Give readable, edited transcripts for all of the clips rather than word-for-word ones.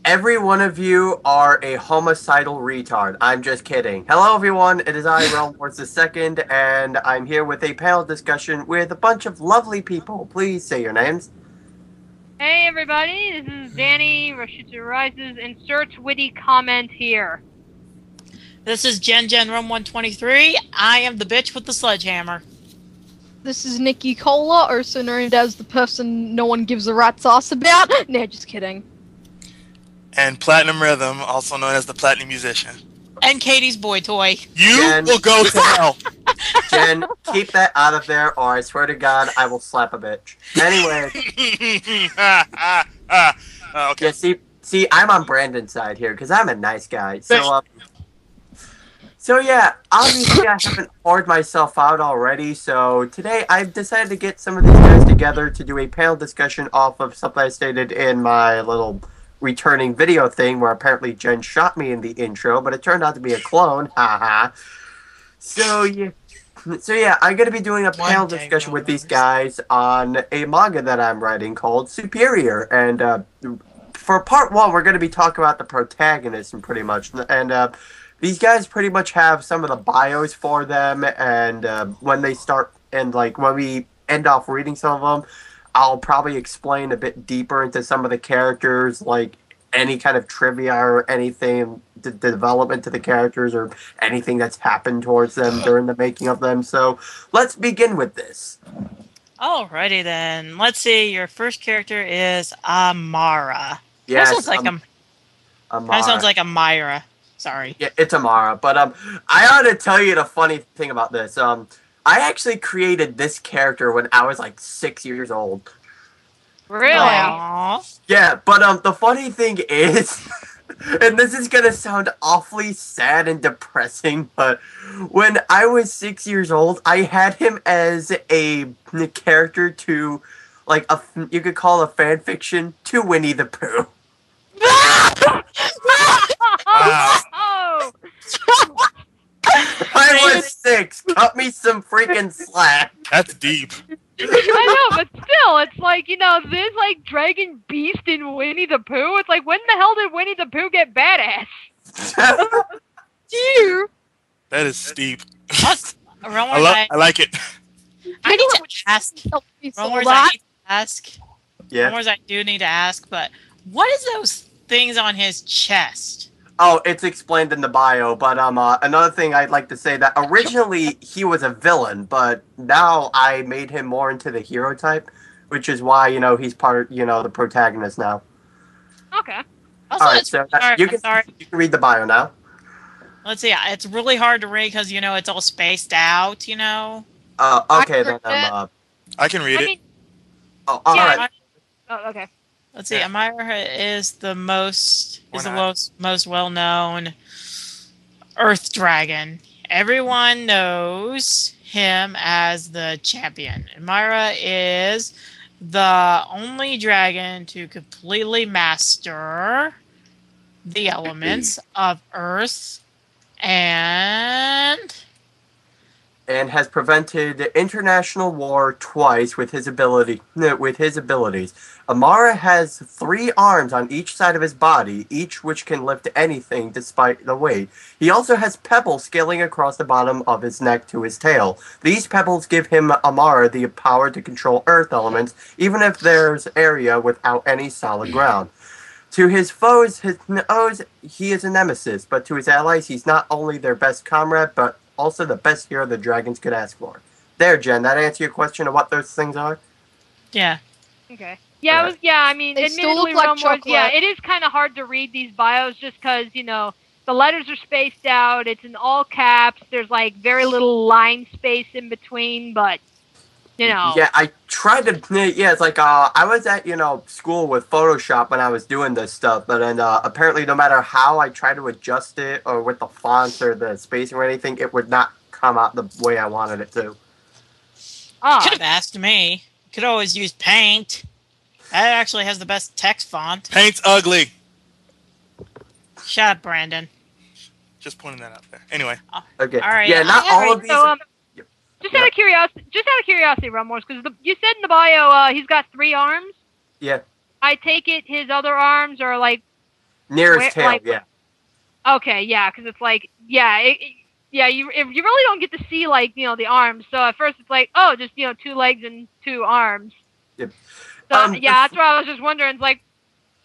every one of you are a homicidal retard. I'm just kidding. Hello, everyone. It is I, RealmwarssII, and I'm here with a panel discussion with a bunch of lovely people. Please say your names. Hey everybody, this is Dani, Roushutsurises. Insert witty comment here. This is Gen Rum 123. I am the bitch with the sledgehammer. This is Nikkicola, also known as the person no one gives a rat's ass about. Nah, just kidding. And Platniumrhythm, also known as the Platinum Musician. And Katie's boy toy. You Jen, will go to hell. Jen, keep that out of there, or I swear to God, I will slap a bitch. Anyway. Okay. Yeah, see, I'm on Brandon's side here, because I'm a nice guy. So yeah, obviously I haven't poured myself out already, so today I've decided to get some of these guys together to do a panel discussion off of something I stated in my little returning video thing where apparently Jen shot me in the intro, but it turned out to be a clone, haha. So yeah, I'm going to be doing a panel discussion with these guys on a manga that I'm writing called Superior, and for part one we're going to be talking about the protagonists and pretty much, and these guys pretty much have some of the bios for them, and when they start, and like when we end off reading some of them, I'll probably explain a bit deeper into some of the characters, like any kind of trivia or anything, the development to the characters or anything that's happened towards them during the making of them. So let's begin with this. Alrighty then. Let's see. Your first character is Amara. Yes, That sounds like Amara. sounds like Amira. Sorry. Yeah, it's Amara. But I ought to tell you the funny thing about this. I actually created this character when I was like 6 years old. Really? Aww. Yeah, but the funny thing is, and this is gonna sound awfully sad and depressing, but when I was 6 years old, I had him as a character to, like, you could call a fan fiction to Winnie the Pooh. Oh! I was 6. Cut me some freaking slack. That's deep. I know, but still, it's like, this, like, dragon beast in Winnie the Pooh. It's like, when the hell did Winnie the Pooh get badass? Dude! That is steep. I like it. I need to ask. I need to ask. Yeah. I do need to ask, but what is those things on his chest? Oh, it's explained in the bio, but another thing I'd like to say that originally he was a villain, but now I made him more into the hero type, which is why, he's part of, the protagonist now. Okay. Also, Alright, so you can read the bio now. Let's see, it's really hard to read because, it's all spaced out, Okay, then I can read it. Oh, alright. Yeah, oh, okay. Let's see. Amara is the most well-known Earth Dragon. Everyone knows him as the champion. Amara is the only dragon to completely master the elements of Earth and has prevented international war twice with his abilities. Amara has 3 arms on each side of his body, each which can lift anything despite the weight. He also has pebbles scaling across the bottom of his neck to his tail. These pebbles give him, Amara, the power to control earth elements, even if there's area without any solid ground. To his foes, he is a nemesis, but to his allies, he's not only their best comrade, but also the best hero the dragons could ask for. There, Jen, that answer your question of what those things are? Yeah. Okay. Yeah, I mean, They still look admittedly, like Realm Wars, chocolate. yeah, it is kind of hard to read these bios just because, the letters are spaced out, it's in all caps, there's, like, very little line space in between, but, Yeah, I tried to, it's like, I was at, school with Photoshop when I was doing this stuff, but then, apparently no matter how I tried to adjust it, or with the fonts or the spacing or anything, it would not come out the way I wanted it to. Oh. Could have asked me. Could always use Paint. That actually has the best text font. Paint's ugly. Shut up, Brandon. Just pointing that out there. Anyway. Okay. All right. Yeah, not all of these. So, just out of curiosity, Realm Wars, because you said in the bio he's got 3 arms. Yeah. I take it his other arms are like Nearest tail, like, yeah. Okay, yeah, because it's like, yeah, you really don't get to see like the arms. So at first it's like, oh, just 2 legs and 2 arms. Yep. So yeah, that's why I was just wondering. It's like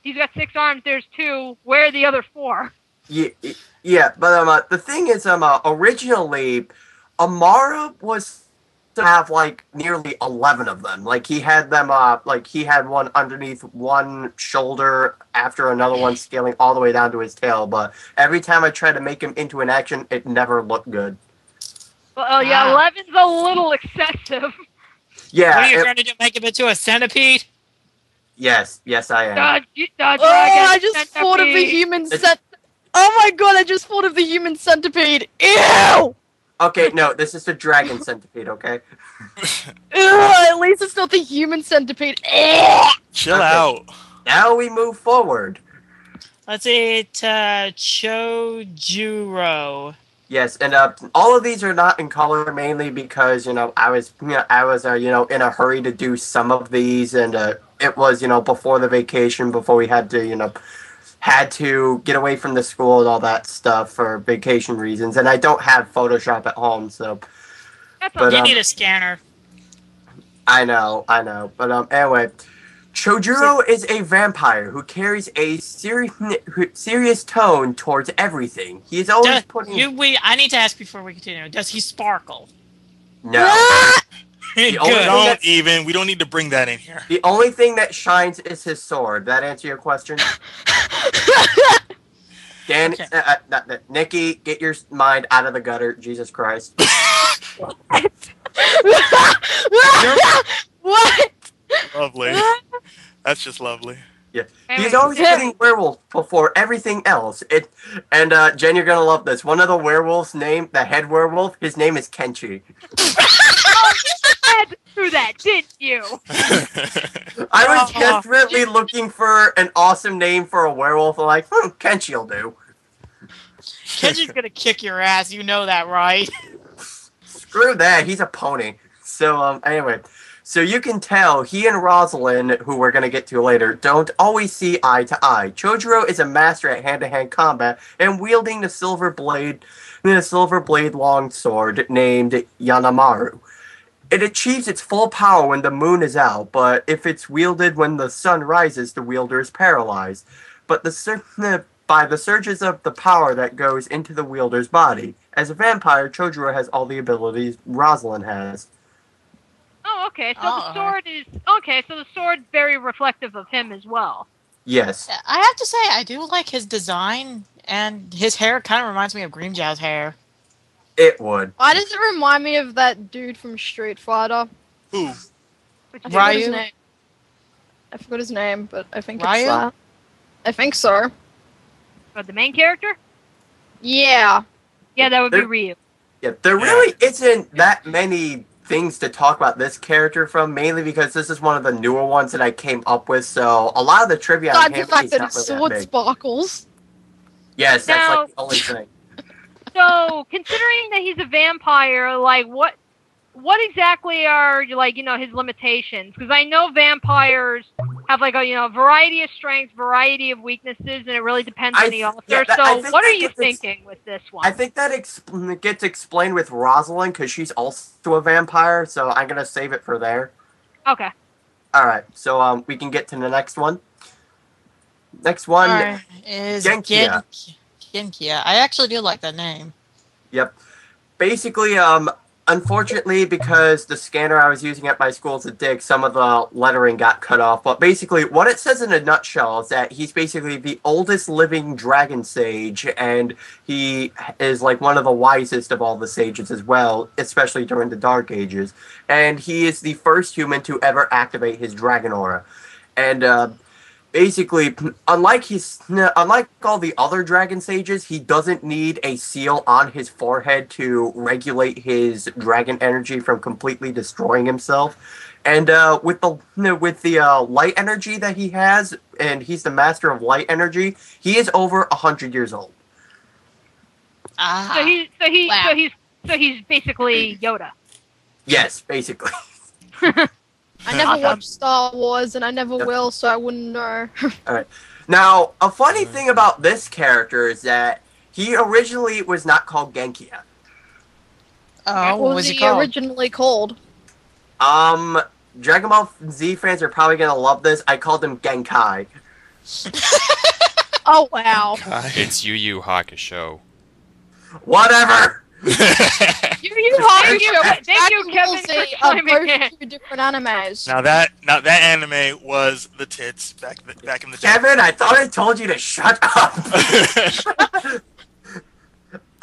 he's got 6 arms. There's 2. Where are the other 4? Yeah, but the thing is, originally, Amara was to have like nearly 11 of them. Like he had them, like he had one underneath one shoulder after another one scaling all the way down to his tail. But every time I tried to make him into an action, it never looked good. Well, yeah, 11's a little excessive. Yeah. What are you trying to do? Make him into a centipede? Yes, I am. I just thought of the human centipede. Oh my god, I just thought of the human centipede. Ew! Okay, no, this is the dragon centipede, okay? At least it's not the human centipede. Chill out. Now we move forward. Let's see, Chojiro. Yes, and all of these are not in color mainly because I was in a hurry to do some of these, and it was before the vacation, before we had to get away from the school and all that stuff for vacation reasons, and I don't have Photoshop at home, so. But, you need a scanner. I know, but anyway. Chojiro is a vampire who carries a serious tone towards everything. He is always I need to ask before we continue. Does he sparkle? No. We don't need to bring that in here. The only thing that shines is his sword. That answer your question? Dan, okay. Nikki, get your mind out of the gutter. Jesus Christ. What? Lovely. That's just lovely. Yeah, he's always putting werewolf before everything else. And Jen, you're gonna love this. One of the werewolves' name, the head werewolf, his name is Kenshi. Oh, you had to do that, didn't you? I was desperately looking for an awesome name for a werewolf. I'm like, Kenshi'll do. Kenshi's gonna kick your ass. You know that, right? Screw that. He's a pony. So anyway. So you can tell he and Rosalyn, who we're going to get to later, don't always see eye to eye. Chojiro is a master at hand-to-hand combat and wielding the silver blade longsword named Yanamaru. It achieves its full power when the moon is out, but if it's wielded when the sun rises, the wielder is paralyzed. But by the surges of the power that goes into the wielder's body. As a vampire, Chojiro has all the abilities Rosalyn has. Oh, okay. So the sword is So the sword's very reflective of him as well. Yes. I have to say, I do like his design, and his hair kind of reminds me of Grimmjow's hair. It would. Why does it remind me of that dude from Street Fighter? Who? Ryu? I forgot his name, but I think Ryu? it's that. I think so. The main character? Yeah. Yeah, that would be Ryu. Yeah, there really isn't that many things to talk about this character from, mainly because this is one of the newer ones that I came up with, so a lot of the trivia on him the fact is that not his really sword that big. sparkles. Yes, that's like the only thing. So, considering that he's a vampire, like, what exactly are, like, his limitations? Because I know vampires have, like, a, variety of strengths, variety of weaknesses, and it really depends on the author. Yeah, so, what are you thinking with this one? I think that gets explained with Rosalyn, because she's also a vampire, so I'm going to save it for there. Okay. Alright, so we can get to the next one. Next one is Genki. Genki. I actually do like that name. Yep. Basically, unfortunately, because the scanner I was using at my school is a dick, some of the lettering got cut off. But basically, what it says in a nutshell is that he's basically the oldest living dragon sage, and he is like one of the wisest of all the sages as well, especially during the Dark Ages. And he is the first human to ever activate his dragon aura. And basically, unlike all the other dragon sages, he doesn't need a seal on his forehead to regulate his dragon energy from completely destroying himself. And with the light energy that he has, and he's the master of light energy, he is over 100 years old. So he's basically Yoda. Yes, basically. I never watched Star Wars, and I never will, so I wouldn't know. Alright. Now, a funny thing about this character is that he originally was not called Genki. Oh, What was he originally called? Dragon Ball Z fans are probably gonna love this. I called him Genkai. Oh, wow. It's Yu Yu Hakusho. Whatever! Yu Yu Hakusho. Thank you, Kevin, for chiming in. Two different animes. Now that anime was the tits back in the day. Kevin, I thought I told you to shut up!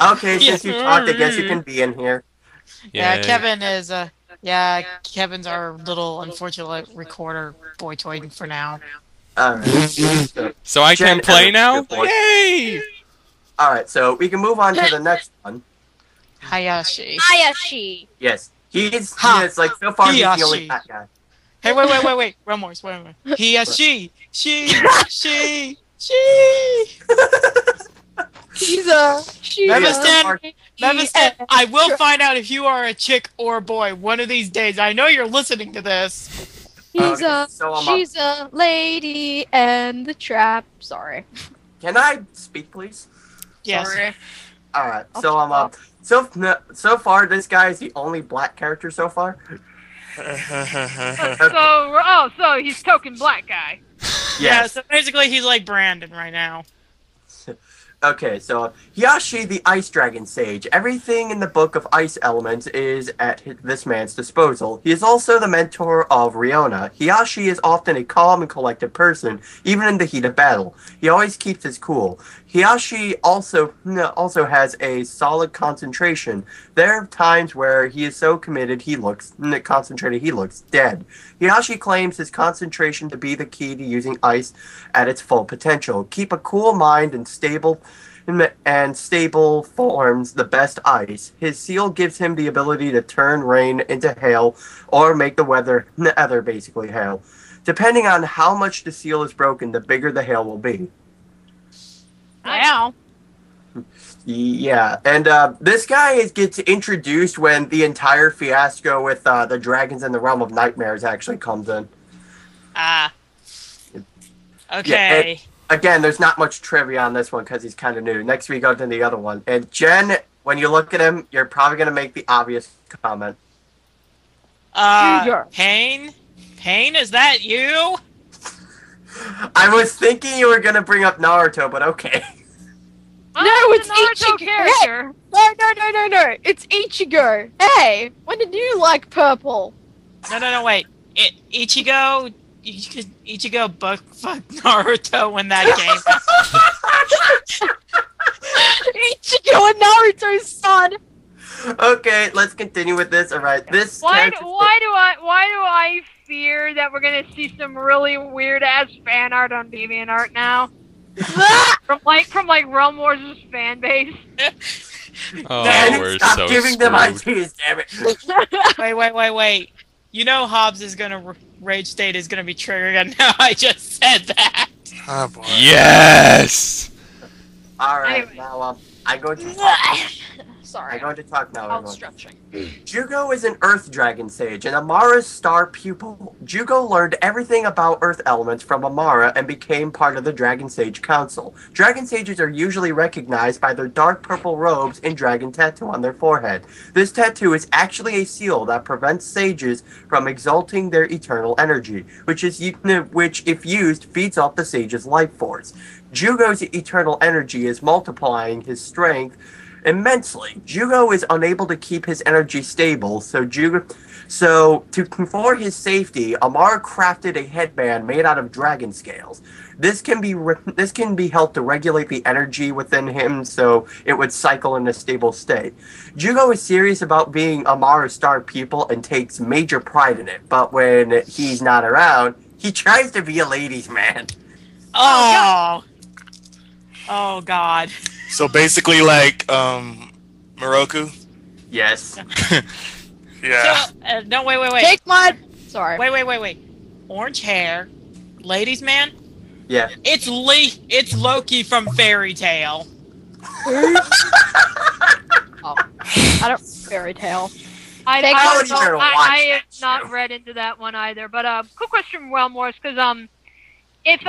Okay, since you talked, I guess you can be in here. Yeah, Kevin is, Kevin's our little unfortunate recorder boy toy for now. Alright. So I can play now? Yay! Alright, so we can move on to the next one. Hayashi. Yes. He's like, so far he's the only fat guy. Hey, wait. Realmwars, wait. Hayashi. She. Mevistan, I will find out if you are a chick or a boy one of these days. I know you're listening to this. She's a lady and the trap. Sorry. Can I speak, please? Yes. Sorry. Alright, so far this guy is the only black character so far. So he's token black guy. Yes. Yeah, so basically he's like Brandon right now. Okay, so Hayashi, the Ice Dragon Sage. Everything in the Book of Ice Elements is at this man's disposal. He is also the mentor of Riona. Hayashi is often a calm and collected person, even in the heat of battle. He always keeps his cool. Hayashi also has a solid concentration. There are times where he is so concentrated he looks dead. Hayashi claims his concentration to be the key to using ice at its full potential. Keep a cool mind and stable forms the best ice. His seal gives him the ability to turn rain into hail or make the weather basically hail. Depending on how much the seal is broken, the bigger the hail will be. Wow. Yeah, and this guy gets introduced when the entire fiasco with the dragons in the realm of nightmares actually comes in. Okay. Yeah, again, there's not much trivia on this one because he's kind of new. Next we go to the other one. And Jen, when you look at him, you're probably going to make the obvious comment. Pain? Pain, is that you? I was thinking you were going to bring up Naruto, but okay. No, it's Naruto Ichigo. character. No. It's Ichigo. Hey, when did you like purple? No, wait. Ichigo fuck Naruto when that came out. Ichigo and Naruto's son. Okay, let's continue with this. All right, this. Why do I fear that we're gonna see some really weird ass fan art on DeviantArt now? from Realm Wars' fan base. Oh, Dani, we're stop so giving them screwed. ideas, damn it. Wait. You know Hobbs is gonna rage state is gonna be triggered, and now I just said that. Oh boy. Yes! Alright, Anyway. now I'm going to Sorry. I'm going to talk now, I'm everyone. stretching. Jugo is an Earth Dragon Sage and Amara's star pupil. Jugo learned everything about Earth elements from Amara and became part of the Dragon Sage Council. Dragon Sages are usually recognized by their dark purple robes and dragon tattoo on their forehead. This tattoo is actually a seal that prevents sages from exalting their eternal energy, which if used, feeds off the sage's life force. Jugo's eternal energy is multiplying his strength immensely. Jugo is unable to keep his energy stable, for his safety, Amara crafted a headband made out of dragon scales. This can be helped to regulate the energy within him so it would cycle in a stable state. Jugo is serious about being Amara's star pupil and takes major pride in it, but when he's not around, he tries to be a ladies' man. Oh God. So basically, like Moroku. Yes. Yeah. So, no, wait. Take my... Sorry. Wait. Orange hair, ladies' man. Yeah. It's Loki from Fairy Tail. Oh, I don't... Fairy tale. I don't even I watch have that not show. read into that one either. But quick question from Realm Wars, because if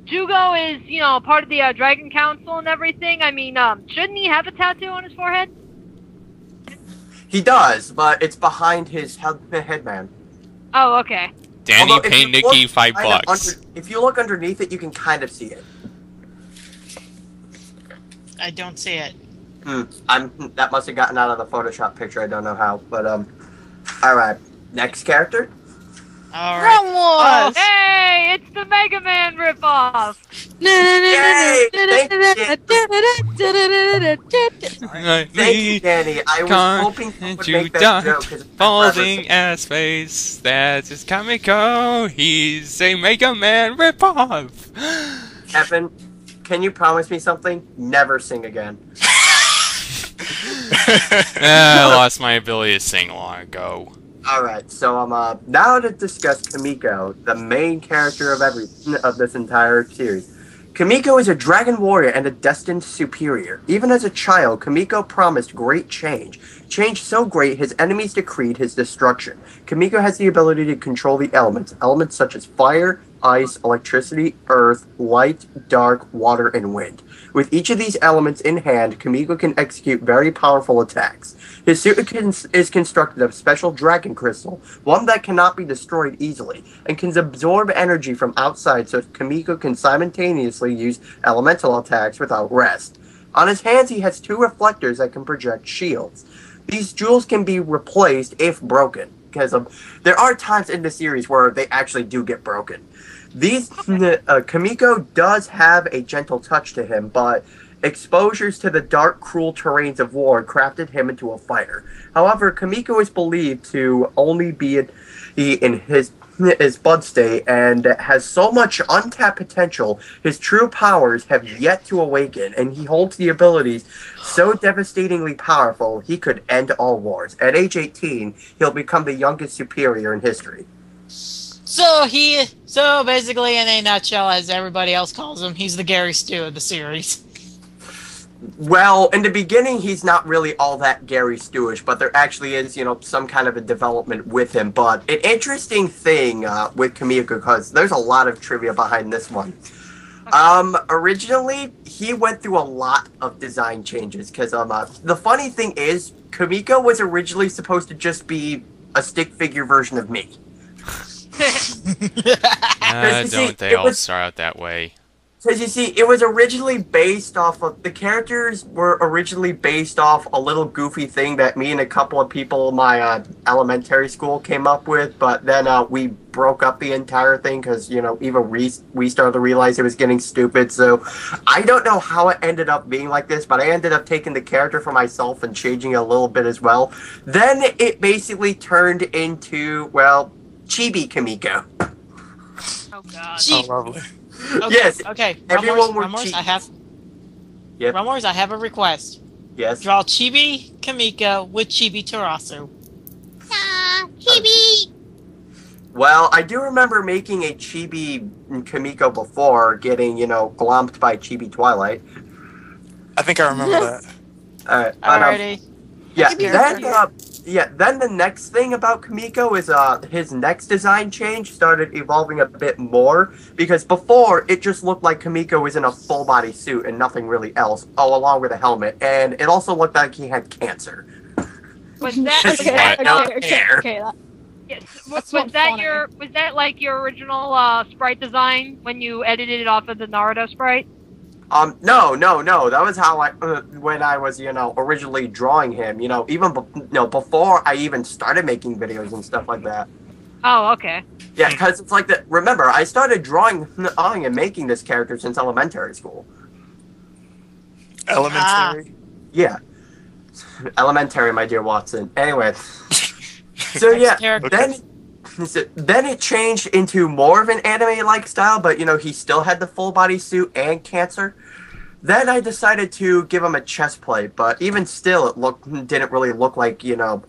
Jugo is part of the Dragon Council and everything, I mean shouldn't he have a tattoo on his forehead? He does, but it's behind his headband. Oh, okay. Dani, Although, if pay you Nikki look $5. kind of if you look underneath it, you can kind of see it. I don't see it. That must have gotten out of the Photoshop picture. I don't know how, but all right. Next character. All right. Realm Wars! Hey, it's the Mega Man ripoff. Yay! Thank you, Dani. I was hoping you would make that joke. 'Cause it's been forever Folding ass face. That's his Kimiko. He's a Mega Man ripoff. Evan, can you promise me something? Never sing again. I lost my ability to sing long ago. Alright, so now to discuss Kimiko, the main character of this entire series. Kimiko is a dragon warrior and a destined superior. Even as a child, Kimiko promised great change. Change so great his enemies decreed his destruction. Kimiko has the ability to control the elements such as fire, ice, electricity, earth, light, dark, water, and wind. With each of these elements in hand, Kimiko can execute very powerful attacks. His suit is constructed of special dragon crystal, one that cannot be destroyed easily, and can absorb energy from outside so Kimiko can simultaneously use elemental attacks without rest. On his hands he has 2 reflectors that can project shields. These jewels can be replaced if broken, because there are times in the series where they actually do get broken. Kimiko does have a gentle touch to him, but exposures to the dark, cruel terrains of war crafted him into a fighter. However, Kimiko is believed to only be in his bud state and has so much untapped potential. His true powers have yet to awaken, and he holds the abilities so devastatingly powerful he could end all wars. At age 18, he'll become the youngest superior in history. So basically, in a nutshell, as everybody else calls him, he's the Gary Stu of the series. Well, in the beginning, he's not really all that Gary Stewish, but there actually is, some kind of a development with him. But an interesting thing with Kimiko, because there's a lot of trivia behind this one. Originally, he went through a lot of design changes, because the funny thing is, Kimiko was originally supposed to just be a stick figure version of me. Don't they all start out that way? Because you see, it was originally based off of, the characters were originally based off a little goofy thing that me and a couple of people in my elementary school came up with, but then we broke up the entire thing because, even we started to realize it was getting stupid, so I don't know how it ended up being like this, but I ended up taking the character for myself and changing it a little bit as well. Then it basically turned into, well, Chibi Kimiko. Oh god. Oh, lovely. Okay, Yes. Okay. Everyone were Realmwars, cheap. Yep. Realmwars, I have a request. Yes. Draw Chibi Kimiko with Chibi Tarasu. Chibi. Well, I do remember making a Chibi Kimiko before, getting, glomped by Chibi Twilight. I think I remember that. Alright. Alrighty. Then the next thing about Kimiko is his next design change started evolving a bit more, because before it just looked like Kimiko was in a full body suit and nothing really else, along with a helmet, and it also looked like he had cancer. Was that Okay. yes, That's was not that funny. was that like your original sprite design when you edited it off of the Naruto sprite? No. That was how when I was, originally drawing him, even before I even started making videos and stuff like that. Oh, okay. Yeah, because it's like that. Remember, I started drawing and making this character since elementary school. Elementary. Yeah. Elementary, my dear Watson. Anyway. So yeah, then it changed into more of an anime-like style, but he still had the full body suit and cancer. Then I decided to give him a chest plate, but even still, it didn't really look like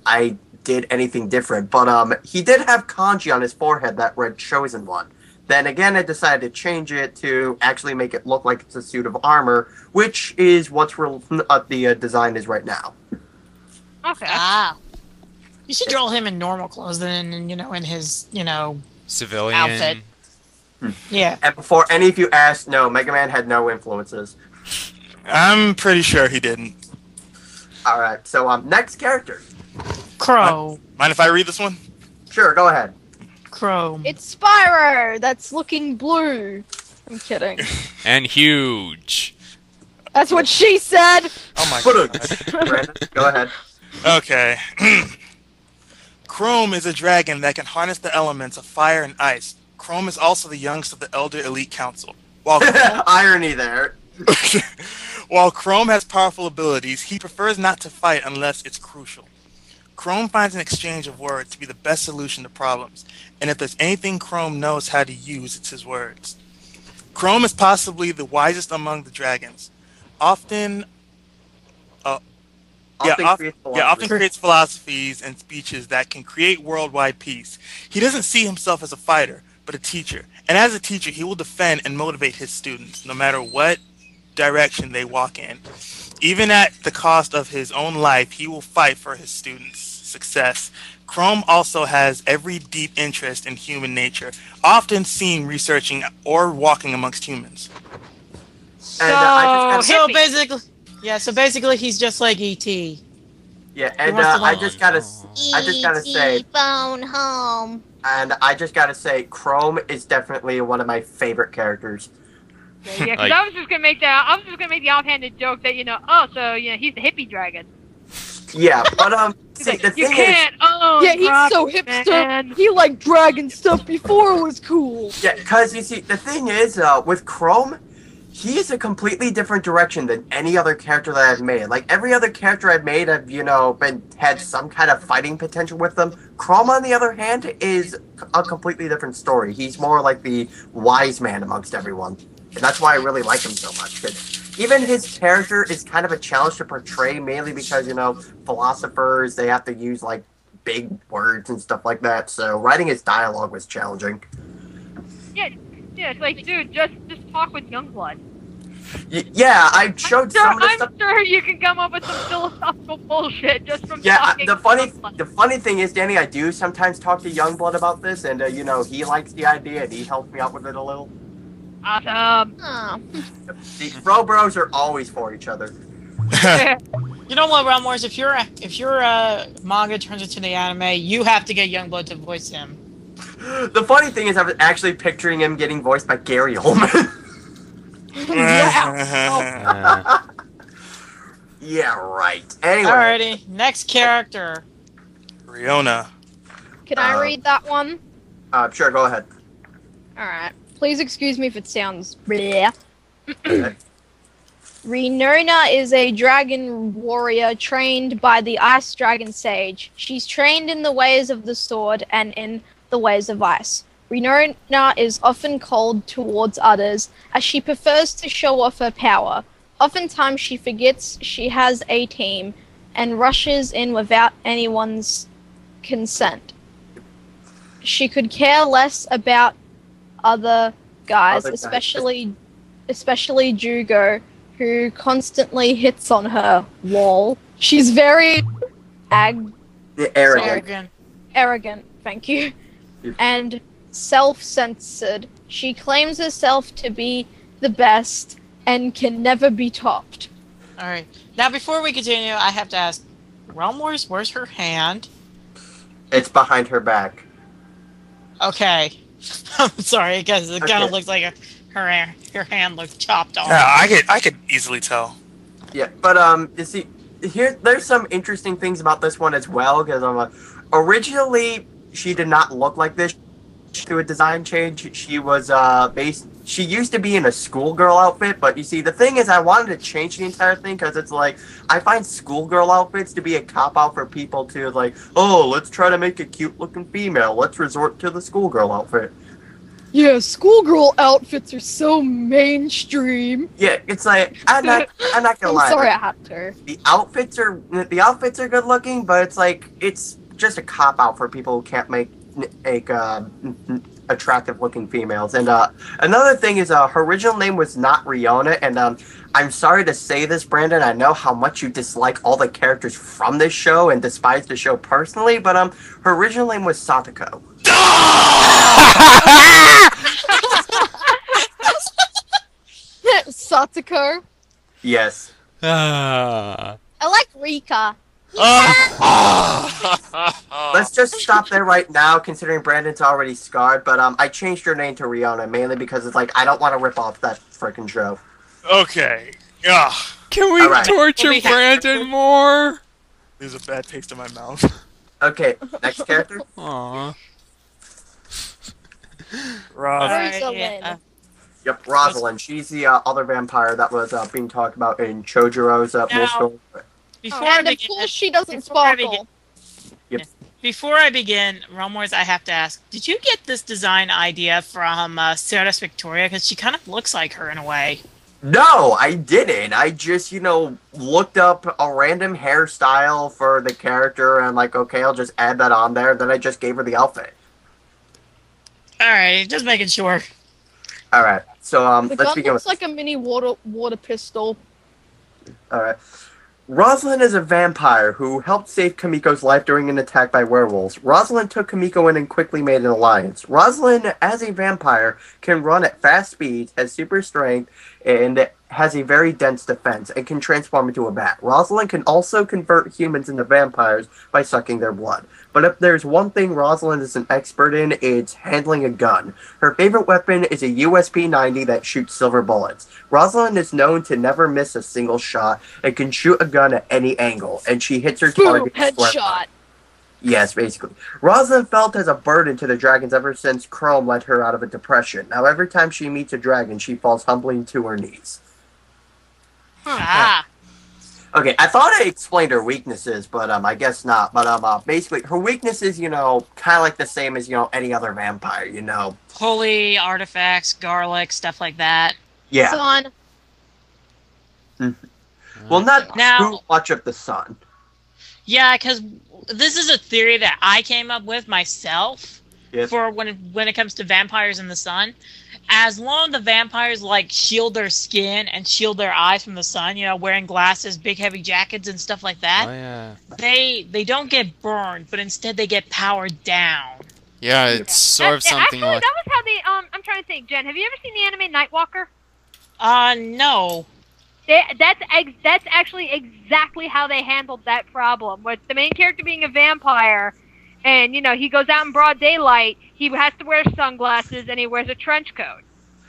I did anything different. But he did have kanji on his forehead that read Chosen One. Then again, I decided to change it to actually make it look like it's a suit of armor, which is what the design is right now. Okay. You should draw him in normal clothes then, and in his Civilian. outfit. Yeah. And before any of you asked, no, Mega Man had no influences. I'm pretty sure he didn't. All right, so next character. Crow. Mind if I read this one? Sure, go ahead. Crow. It's Spyro. That's looking blue. I'm kidding. And huge. That's what she said. Oh my Brandon, god. go ahead. Okay. Chrome is a dragon that can harness the elements of fire and ice. Chrome is also the youngest of the Elder Elite Council. While Irony there. While Chrome has powerful abilities, he prefers not to fight unless it's crucial. Chrome finds an exchange of words to be the best solution to problems, and if there's anything Chrome knows how to use, it's his words. Chrome is possibly the wisest among the dragons. Often creates philosophies and speeches that can create worldwide peace. He doesn't see himself as a fighter, but a teacher. And as a teacher, he will defend and motivate his students, no matter what direction they walk in. Even at the cost of his own life, he will fight for his students' success. Chrome also has every deep interest in human nature, often seen researching or walking amongst humans. And So basically, he's just like E.T. yeah, and I just gotta say, phone home. and I just gotta say, Chrome is definitely one of my favorite characters. Yeah, because Like- I was just gonna make the offhanded joke that he's the hippie dragon. Yeah, but He's see, like, the you thing can't own Yeah, he's so Rocket hipster. Man." He liked dragon stuff before it was cool. is, yeah, because you see, the thing is, with Chrome, he is a completely different direction than any other character that I've made. Like every other character I've made, I've had some kind of fighting potential with them. Chrome, on the other hand, is a completely different story. He's more like the wise man amongst everyone, and that's why I really like him so much. 'Cause even his character is kind of a challenge to portray, mainly because philosophers, they have to use like big words and stuff like that. So writing his dialogue was challenging. Yeah, it's like, dude, just talk with Youngblood. Yeah, I showed some of the I'm stuff. sure you can come up with some philosophical bullshit just from Yeah, talking. the to funny Youngblood. thing is, Danny, I do sometimes talk to Youngblood about this, and he likes the idea, and he helps me out with it a little. Awesome. Oh. The bros are always for each other. You know what, Realm Wars? If your manga turns into the anime, you have to get Youngblood to voice him. The funny thing is, I was actually picturing him getting voiced by Gary Oldman. Yeah, right. Anyway, Alrighty, next character. Riona. Can I read that one? sure, go ahead. Alright. Please excuse me if it sounds bleh. Okay. Renina is a dragon warrior trained by the Ice Dragon Sage. She's trained in the ways of the sword and in the ways of ice. Renina is often cold towards others, as she prefers to show off her power. Oftentimes she forgets she has a team and rushes in without anyone's consent. She could care less about other guys, especially Jugo, who constantly hits on her. Lol. She's very Arrogant. arrogant, thank you, Yep. and self-censored. She claims herself to be the best and can never be topped. Alright. Now, before we continue, I have to ask, Realm Wars, where's her hand? It's behind her back. Okay. I'm sorry, because it kind Okay. of looks like her hand looks chopped off. Yeah, I could easily tell. Yeah, but you see, there's some interesting things about this one as well, because originally she did not look like this. To a design change, she was she used to be in a schoolgirl outfit, but you see, the thing is, I wanted to change the entire thing because it's like I find schoolgirl outfits to be a cop out for people to like, oh, let's try to make a cute looking female. Let's resort to the schoolgirl outfit. Yeah, schoolgirl outfits are so mainstream. Yeah, it's like I'm not gonna I'm lie. sorry I had to. The outfits are good looking, but it's like it's just a cop out for people who can't make attractive-looking females. And another thing is her original name was not Riona, and I'm sorry to say this, Brandon. I know how much you dislike all the characters from this show and despise the show personally, but her original name was Satoko. Satoko. Yes. I like Rika. Let's just stop there right now, considering Brandon's already scarred, but I changed your name to Riona, mainly because it's like, I don't want to rip off that frickin' show. Okay. Ugh. Can we torture Brandon more? There's a bad taste in my mouth. Okay, next character? Aww. Rosalyn. Yep, Rosalyn. She's the other vampire that was being talked about in Chojiro's story. And of course she doesn't sparkle. Before I begin, Realmwars, I have to ask, did you get this design idea from Sarah's Victoria? Because she kind of looks like her in a way. No, I didn't. I just, looked up a random hairstyle for the character and like, okay, I'll just add that on there. Then I just gave her the outfit. Alright, just making sure. Alright, so The let's gun begin looks with... like a mini water pistol. Alright. Rosalyn is a vampire who helped save Kimiko's life during an attack by werewolves. Rosalyn took Kimiko in and quickly made an alliance. Rosalyn, as a vampire, can run at fast speeds, has super strength, and has a very dense defense, and can transform into a bat. Rosalyn can also convert humans into vampires by sucking their blood. But if there's one thing Rosalyn is an expert in, it's handling a gun. Her favorite weapon is a USP-90 that shoots silver bullets. Rosalyn is known to never miss a single shot and can shoot a gun at any angle, and she hits her target. Headshot. Yes, basically. Rosalyn felt as a burden to the dragons ever since Chrome let her out of a depression. Now every time she meets a dragon, she falls humbly to her knees. Ah. Okay, I thought I explained her weaknesses, but I guess not. But basically, her weaknesses, kind of like the same as any other vampire, Holy artifacts, garlic, stuff like that. Yeah. Sun. Well, not Now- too much of the sun. Yeah, because this is a theory that I came up with myself Yes. for when it comes to vampires in the sun. As long as the vampires shield their skin and shield their eyes from the sun, wearing glasses, big heavy jackets and stuff like that, Oh, yeah. they don't get burned, but instead they get powered down. Yeah, it's sort of something actually, like... that was how they. I'm trying to think. Jen, have you ever seen the anime Nightwalker? No. That's actually exactly how they handled that problem. With the main character being a vampire, and he goes out in broad daylight, he has to wear sunglasses and he wears a trench coat.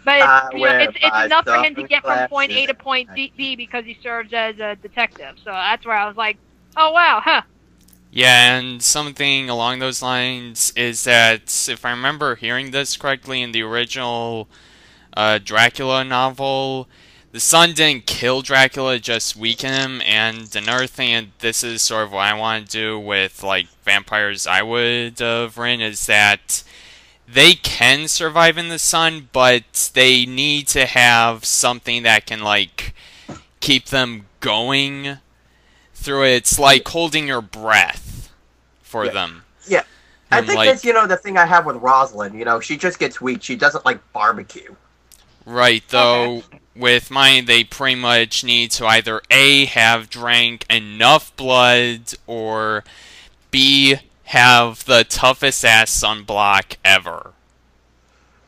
But it's enough for him to get from point A to point B because he serves as a detective. So that's where I was like, oh wow, huh. Yeah, and something along those lines is that, if I remember hearing this correctly, in the original Dracula novel, the sun didn't kill Dracula, just weaken him, and another thing, and this is sort of what I want to do with, vampires I would have written, is that they can survive in the sun, but they need to have something that can, keep them going through it. It's like holding your breath for them. Yeah. I think that's, the thing I have with Rosalyn. She just gets weak. She doesn't like barbecue. Right, though, with mine, they pretty much need to either A, have drank enough blood, or B, have the toughest ass sunblock ever.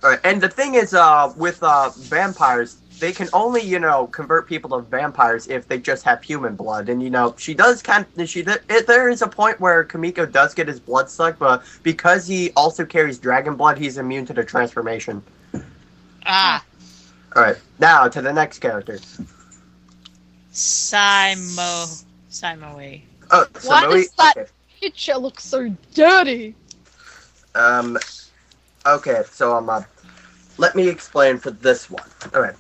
Alright, and the thing is, with vampires, they can only, convert people to vampires if they just have human blood. And, she does there is a point where Kimiko does get his blood sucked, but because he also carries dragon blood, he's immune to the transformation. Ah. Alright, now to the next character. Samui. Oh, Why Samui? does that Okay. picture look so dirty? Okay, so, let me explain for this one. Alright.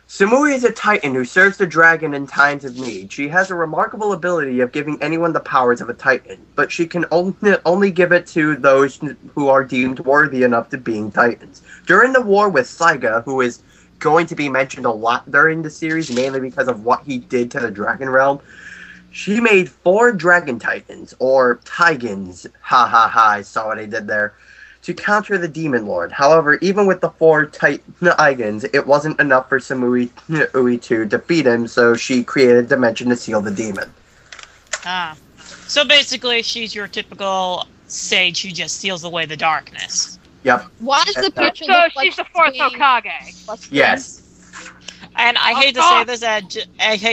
Samui is a titan who serves the dragon in times of need. She has a remarkable ability of giving anyone the powers of a titan, but she can only give it to those who are deemed worthy enough to being titans. During the war with Saiga, who is going to be mentioned a lot during the series, mainly because of what he did to the Dragon Realm, she made 4 Dragon Titans, or Tigans, ha ha ha, I saw what I did there, to counter the Demon Lord. However, even with the 4 Titans, it wasn't enough for Samui to defeat him, so she created a dimension to seal the demon. Ah. So basically, she's your typical sage who just seals away the darkness. Yep. Why does the picture So look like she's the 4th being- Hokage. Yes. And I hate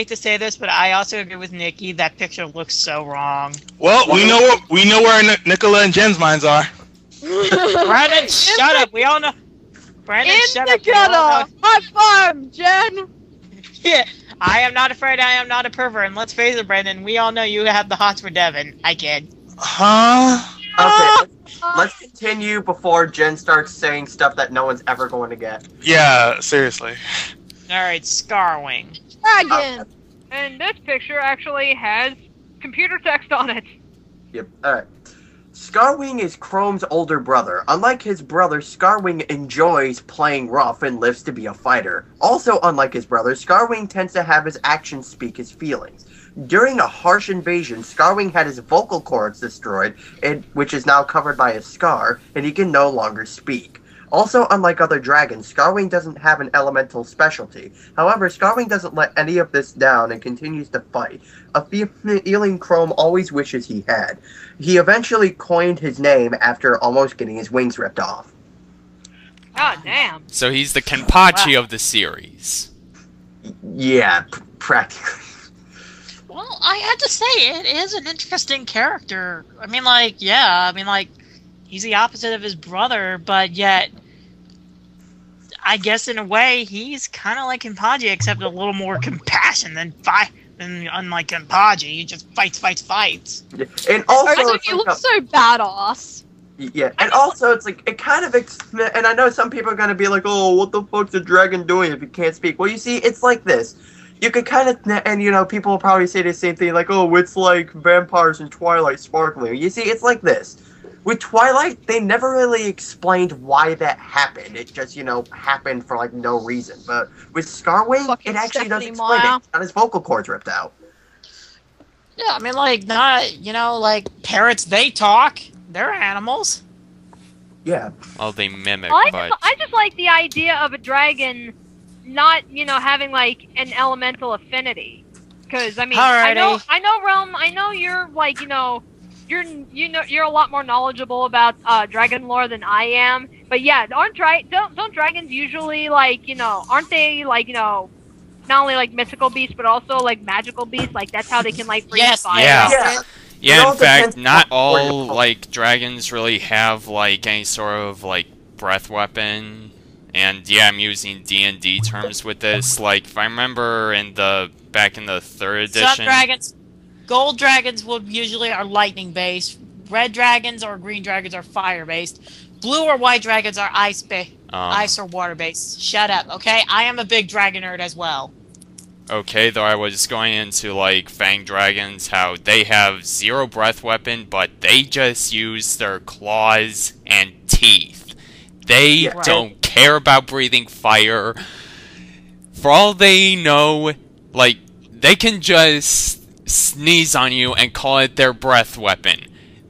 to say this, but I also agree with Nikki. That picture looks so wrong. Well, we know where Nikkicola and Jen's minds are. Brandon, shut up. We all know. Brandon, shut up. We all know. High five, Jen! Yeah, I am not afraid. I am not a pervert. And let's face it, Brandon. We all know you have the hots for Devin. I kid. Huh? Okay, let's continue before Jen starts saying stuff that no one's ever going to get. Yeah, seriously. All right, Scarwing. Dragon! And this picture actually has computer text on it. Yep. Alright. Scarwing is Chrome's older brother. Unlike his brother, Scarwing enjoys playing rough and lives to be a fighter. Also, unlike his brother, Scarwing tends to have his actions speak his feelings. During a harsh invasion, Scarwing had his vocal cords destroyed, which is now covered by a scar, and he can no longer speak. Also, unlike other dragons, Scarwing doesn't have an elemental specialty. However, Scarwing doesn't let any of this down and continues to fight, a feeling Chrome always wishes he had. He eventually coined his name after almost getting his wings ripped off. God damn. So he's the Kenpachi of the series. Yeah, practically. Well, I had to say, it is an interesting character. I mean, like, he's the opposite of his brother, but yet, I guess in a way, he's kind of like Kenpachi, except a little more compassion than unlike Kenpachi. He just fights. And also, He looks so badass. yeah, and also it's like, it kind of, and I know some people are going to be like, oh, what the fuck's a dragon doing if he can't speak? Well, you see, it's like this. You could kind of, and you know, people will probably say the same thing, like, oh, it's like vampires in Twilight sparkling. You see, it's like this. With Twilight, they never really explained why that happened. It just, you know, happened for, like, no reason. But with Scarwing, Fucking it actually does Stephanie explain Meyer. it. Got his vocal cords ripped out. Yeah, I mean, like, not, like, parrots, they talk. They're animals. Yeah. Well, they mimic, Well, but... I just like the idea of a dragon not, having, like, an elemental affinity. Because, I mean, I know, Realm, I know you're, like, you're a lot more knowledgeable about dragon lore than I am. But yeah, don't dragons usually, like, aren't they, like, not only like mythical beasts but also like magical beasts? Like that's how they can like breathe fire. Yeah, in fact, not all like dragons really have like any sort of like breath weapon. And yeah, I'm using D&D terms with this. Like if I remember back in the 3rd edition, some dragons, gold dragons usually are lightning based. Red dragons or green dragons are fire based. Blue or white dragons are ice or water based. Shut up, okay? I am a big dragon nerd as well. Okay, though I was going into like fang dragons, how they have 0 breath weapon, but they just use their claws and teeth. They don't care about breathing fire. For all they know, like, they can just sneeze on you and call it their breath weapon.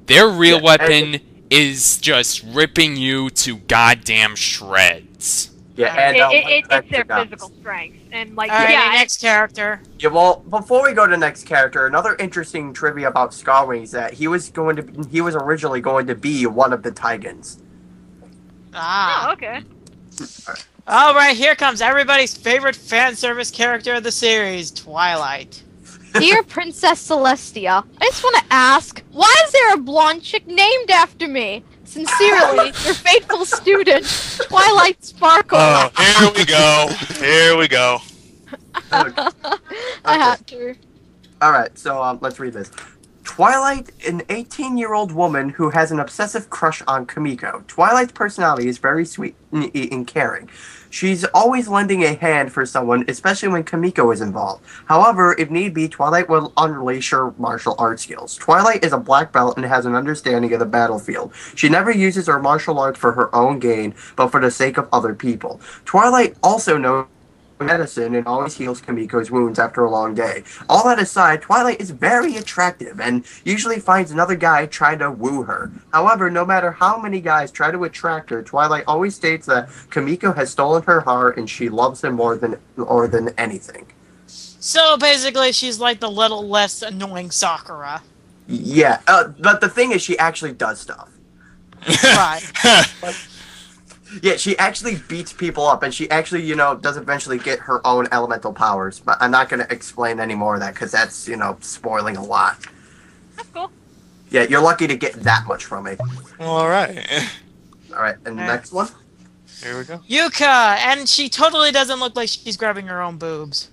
Their real weapon is just ripping you to goddamn shreds. Yeah, and it's their physical strength. And like, next character. Yeah, well, before we go to the next character, another interesting trivia about Scarwing is that he was originally going to be one of the Tigans. Ah. Oh, okay. All right, here comes everybody's favorite fan service character of the series, Twilight. Dear Princess Celestia, I just want to ask, why is there a blonde chick named after me? Sincerely, your faithful student, Twilight Sparkle. Oh, here we go. Here we go. I had to. Alright, so let's read this. Twilight, an 18-year-old woman who has an obsessive crush on Kimiko. Twilight's personality is very sweet and caring. She's always lending a hand for someone, especially when Kimiko is involved. However, if need be, Twilight will unleash her martial arts skills. Twilight is a black belt and has an understanding of the battlefield. She never uses her martial arts for her own gain, but for the sake of other people. Twilight also knows medicine and always heals Kimiko's wounds after a long day. All that aside, Twilight is very attractive and usually finds another guy trying to woo her. However, no matter how many guys try to attract her, Twilight always states that Kimiko has stolen her heart and she loves him more than anything. So basically, she's like the little less annoying Sakura. Yeah, but the thing is, she actually does stuff. Right. Yeah, she actually beats people up, and she actually, does eventually get her own elemental powers. But I'm not going to explain any more of that, because that's, spoiling a lot. That's cool. Yeah, you're lucky to get that much from me. All right. Alright, and the next one? Here we go. Yuka, and she totally doesn't look like she's grabbing her own boobs.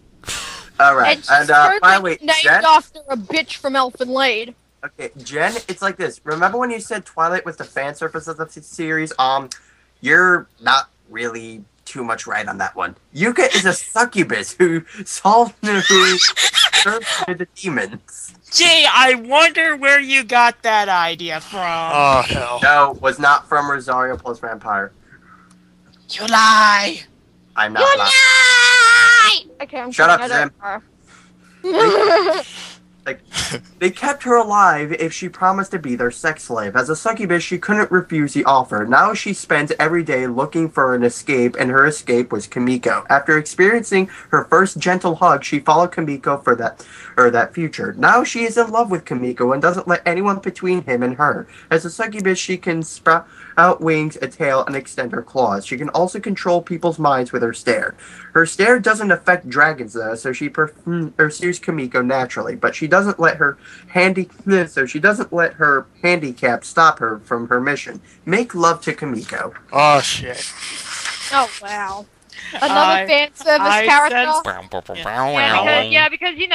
Alright, And she's finally, named Jen? after a bitch from Elfin Lade. Okay, Jen, it's like this. Remember when you said Twilight was the fan service of the series? You're not really too much right on that one. Yuka is a succubus who serves the demons. Gee, I wonder where you got that idea from. Oh, hell. No, was not from Rosario plus Vampire. You lie! I'm not You lying. lie! Okay, I'm Shut kidding, up, I don't know. Like, they kept her alive if she promised to be their sex slave. As a succubus, she couldn't refuse the offer. Now she spends every day looking for an escape, and her escape was Kimiko. After experiencing her first gentle hug, she followed Kimiko for that future. Now she is in love with Kimiko and doesn't let anyone between him and her. As a succubus, she can sprout out wings, a tail, and extend her claws. She can also control people's minds with her stare. Her stare doesn't affect dragons, though, so she pursues Kimiko naturally, but she doesn't let her handicap stop her from her mission. Make love to Kimiko. Oh, shit. Oh, wow. Another fan service character. Because you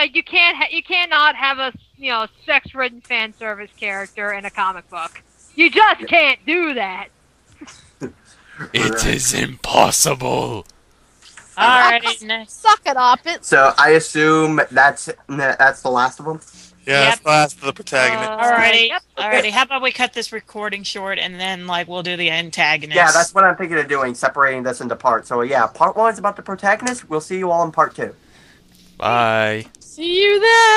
cannot have a sex-ridden fan service character in a comic book. You just can't do that. It is impossible. Alrighty, next. Suck it up. So I assume that's the last of them? Yeah, Yep. that's the last of the protagonists. Alrighty, Yep. alrighty. How about we cut this recording short and then, we'll do the antagonist? Yeah, that's what I'm thinking of doing, separating this into parts. So yeah, part 1 is about the protagonist. We'll see you all in part 2. Bye. See you then.